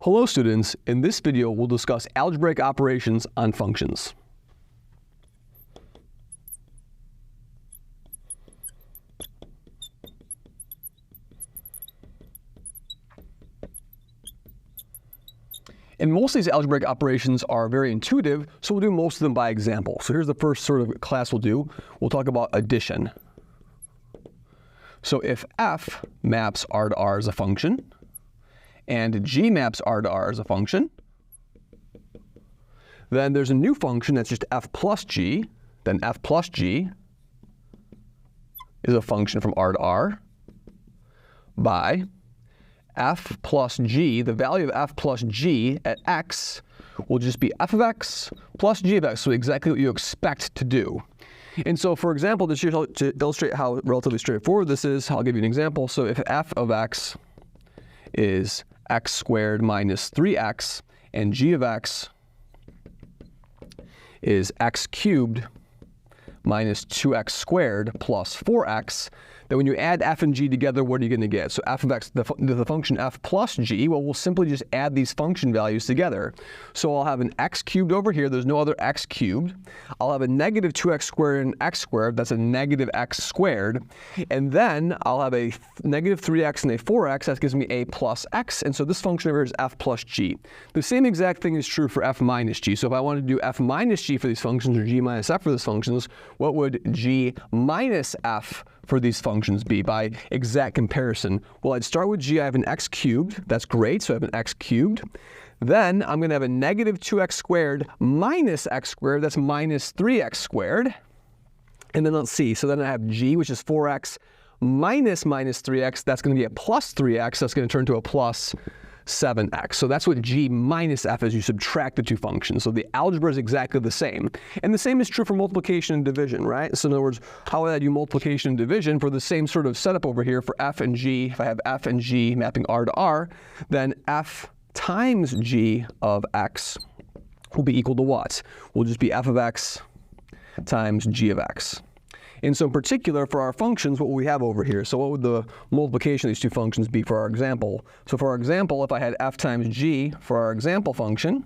Hello students, in this video we'll discuss algebraic operations on functions. And most of these algebraic operations are very intuitive, so we'll do most of them by example. So here's the first sort of class we'll do. We'll talk about addition. So if f maps r to r as a function, and g maps r to r as a function, then there's a new function that's just f plus g, then f plus g is a function from r to r by f plus g, the value of f plus g at x will just be f of x plus g of x, so exactly what you expect to do. And so, for example, to illustrate how relatively straightforward this is, I'll give you an example. So if f of x is x squared minus 3x, and g of x is x cubed minus 2x squared plus 4x, then when you add f and g together, what are you going to get? So f of x, the function f plus g, well, we'll simply just add these function values together. So I'll have an x cubed over here. There's no other x cubed. I'll have a negative 2x squared and x squared. That's a negative x squared. And then I'll have a negative 3x and a 4x. That gives me a plus x. And so this function over here is f plus g. The same exact thing is true for f minus g. So if I wanted to do f minus g for these functions or g minus f for these functions, what would g minus f for these functions be by exact comparison? Well, I'd start with g. I have an x cubed. That's great. So I have an x cubed. Then I'm going to have a negative 2x squared minus x squared. That's minus 3x squared. And then let's see. So then I have g, which is 4x minus 3x. That's going to be a plus 3x. That's going to turn to a plus 7x. So that's what g minus f is. You subtract the two functions. So the algebra is exactly the same. And the same is true for multiplication and division, right? So in other words, how would I do multiplication and division for the same sort of setup over here for f and g? If I have f and g mapping r to r, then f times g of x will be equal to what? Will just be f of x times g of x. And so in particular, for our functions, what will we have over here? So what would the multiplication of these two functions be for our example? So for our example, if I had f times g for our example function,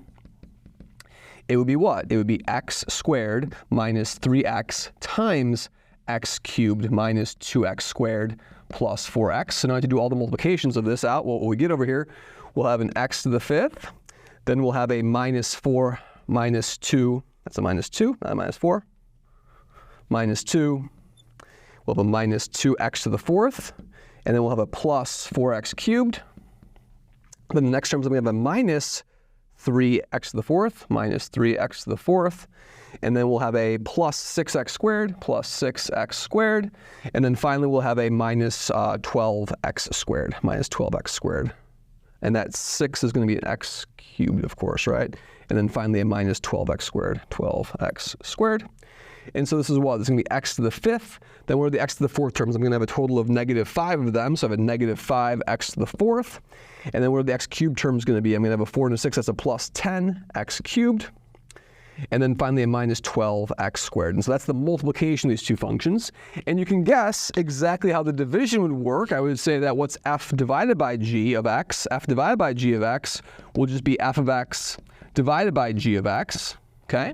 it would be what? It would be x squared minus 3x times x cubed minus 2x squared plus 4x. So now I have to do all the multiplications of this out. What will we get over here? We'll have an x to the fifth. Then we'll have a minus 4 minus 2. That's a minus 2, not a minus 4. Minus 2, we'll have a minus 2x to the fourth, and then we'll have a plus 4x cubed. Then the next term is going to have a minus 3x to the fourth, minus 3x to the fourth, and then we'll have a plus 6x squared, plus 6x squared, and then finally we'll have a minus 12x squared, minus 12x squared. And that 6 is going to be an x cubed, of course, right? And then finally a minus 12x squared, 12x squared. And so this is what? This is going to be x to the fifth. Then what are the x to the fourth terms? I'm going to have a total of negative 5 of them. So I have a negative 5x to the fourth. And then what are the x cubed terms going to be? I'm going to have a 4 and a 6. That's a plus 10x cubed. And then finally a minus 12x squared. And so that's the multiplication of these two functions. And you can guess exactly how the division would work. I would say that what's f divided by g of x? F divided by g of x will just be f of x divided by g of x. Okay?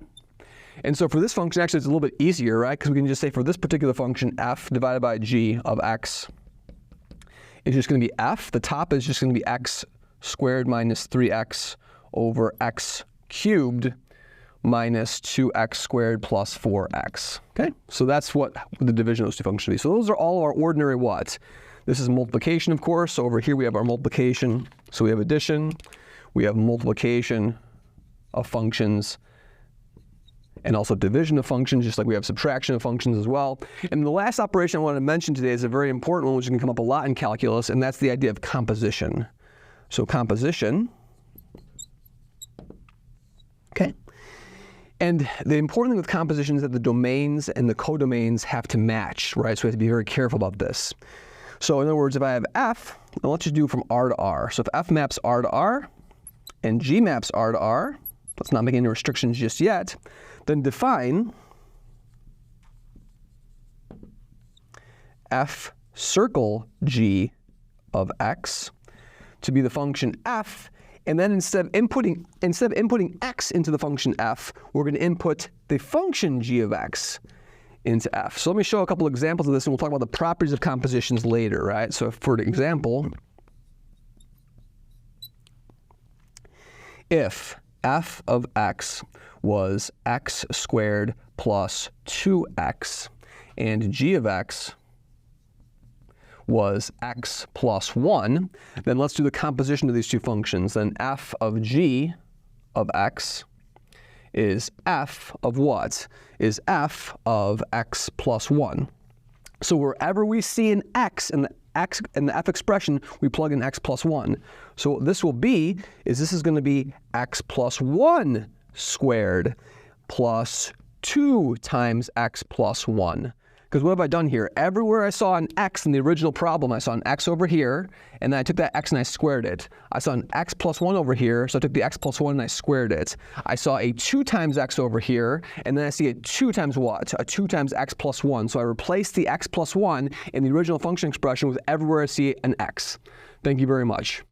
And so for this function, actually, it's a little bit easier, right? Because we can just say for this particular function, f divided by g of x is just going to be f. The top is just going to be x squared minus 3x over x cubed minus 2x squared plus 4x. Okay? So that's what the division of those two functions will be. So those are all our ordinary what? This is multiplication, of course. So over here we have our multiplication. So we have addition. We have multiplication of functions, and also division of functions, just like we have subtraction of functions as well. And the last operation I want to mention today is a very important one, which can come up a lot in calculus, and that's the idea of composition. So composition, okay? And the important thing with composition is that the domains and the codomains have to match, right? So we have to be very careful about this. So in other words, if I have f, now let's just do from r to r. So if f maps r to r, and g maps r to r, let's not make any restrictions just yet, then define f circle g of x to be the function f And then instead of inputting x into the function f, we're going to input the function g of x into f. So let me show a couple examples of this, and we'll talk about the properties of compositions later, right? So for example, if f of x was x squared plus 2x, and g of x was x plus 1, then let's do the composition of these two functions. Then f of g of x is f of what? Is f of x plus 1. So wherever we see an x in the f expression, we plug in x plus 1. So what this will be is this is going to be x plus 1 squared plus 2 times x plus 1. Because what have I done here? Everywhere I saw an x in the original problem, I saw an x over here, and then I took that x and I squared it. I saw an x plus 1 over here, so I took the x plus 1 and I squared it. I saw a 2 times x over here, and then I see a 2 times what? A 2 times x plus 1. So I replaced the x plus 1 in the original function expression with everywhere I see an x. Thank you very much.